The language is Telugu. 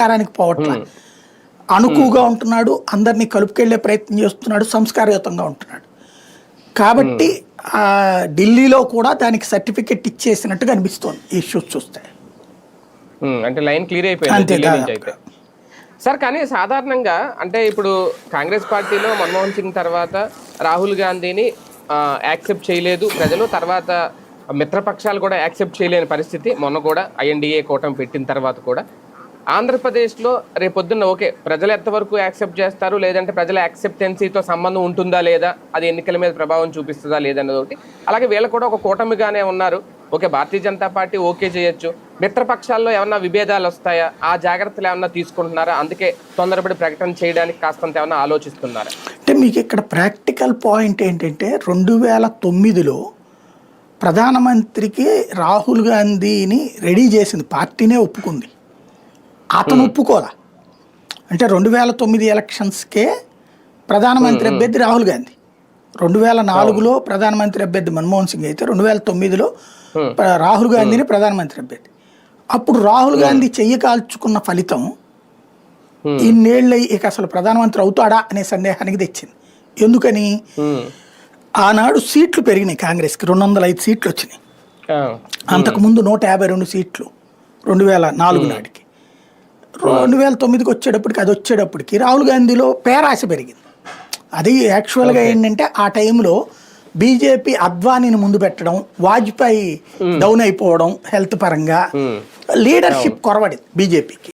సంస్కారానికి పోవట్ల, అణుకుగా ఉంటున్నాడు, అందరినీ కలుపుకెళ్లే ప్రయత్నం చేస్తున్నాడు, సంస్కారయుతంగా ఉంటున్నాడు. కాబట్టి ఢిల్లీలో కూడా దానికి సర్టిఫికెట్ ఇచ్చేసినట్టుగా అనిపిస్తోంది ఈ ఇష్యూస్ చూస్తే. అంటే లైన్ క్లియర్ అయిపోయింది సార్. కానీ సాధారణంగా అంటే ఇప్పుడు కాంగ్రెస్ పార్టీలో మన్మోహన్ సింగ్ తర్వాత రాహుల్ గాంధీని యాక్సెప్ట్ చేయలేదు ప్రజలు, తర్వాత మిత్రపక్షాలు కూడా యాక్సెప్ట్ చేయలేని పరిస్థితి. మొన్న కూడా ఐఎన్డీఏ కూటమి పెట్టిన తర్వాత కూడా ఆంధ్రప్రదేశ్లో రేపొద్దున్న ఓకే ప్రజలు ఎంతవరకు యాక్సెప్ట్ చేస్తారు, లేదంటే ప్రజల యాక్సెప్టెన్సీతో సంబంధం ఉంటుందా లేదా, అది ఎన్నికల మీద ప్రభావం చూపిస్తుందా లేదన్నది ఒకటి. అలాగే వీళ్ళు కూడా ఒక కూటమిగానే ఉన్నారు. Okay Bharatiya Janata party okay చేయొచ్చు, మిత్రపక్షాల్లో ఏమన్నా విభేదాలు వస్తాయా, ఆ జాగ్రత్తలు ఏమన్నా తీసుకుంటున్నారా, అందుకే తొందరపడి ప్రకటన చేయడానికి కాస్తంత ఏమన్నా ఆలోచిస్తున్నారా? అంటే మీకు ఇక్కడ ప్రాక్టికల్ పాయింట్ ఏంటంటే 2009లో ప్రధానమంత్రికి రాహుల్ గాంధీని రెడీ చేసింది పార్టీనే ఒప్పుకుంది, అతను ఒప్పుకోరా. అంటే 2009 ఎలక్షన్స్కే ప్రధానమంత్రి అభ్యర్థి రాహుల్ గాంధీ, 2004లో ప్రధానమంత్రి అభ్యర్థి మన్మోహన్ సింగ్ అయితే 2009లో రాహుల్ గాంధీని ప్రధానమంత్రి అభ్యర్థి. అప్పుడు రాహుల్ గాంధీ చెయ్యి కాల్చుకున్న ఫలితం ఇన్నేళ్ళు ఇక అసలు ప్రధానమంత్రి అవుతాడా అనే సందేహానికి తెచ్చింది. ఎందుకని ఆనాడు సీట్లు పెరిగినాయి, కాంగ్రెస్కి 205 సీట్లు వచ్చినాయి, అంతకుముందు 152 సీట్లు 2004 నాటికి. 2009కి వచ్చేటప్పటికి అది వచ్చేటప్పటికి రాహుల్ గాంధీలో పేరాశ పెరిగింది. అది యాక్చువల్గా ఏంటంటే ఆ టైంలో బీజేపీ అద్వానీని ముందు పెట్టడం, వాజ్పేయి డౌన్ అయిపోవడం, హెల్త్ పరంగా లీడర్షిప్ కొరవడింది బీజేపీకి.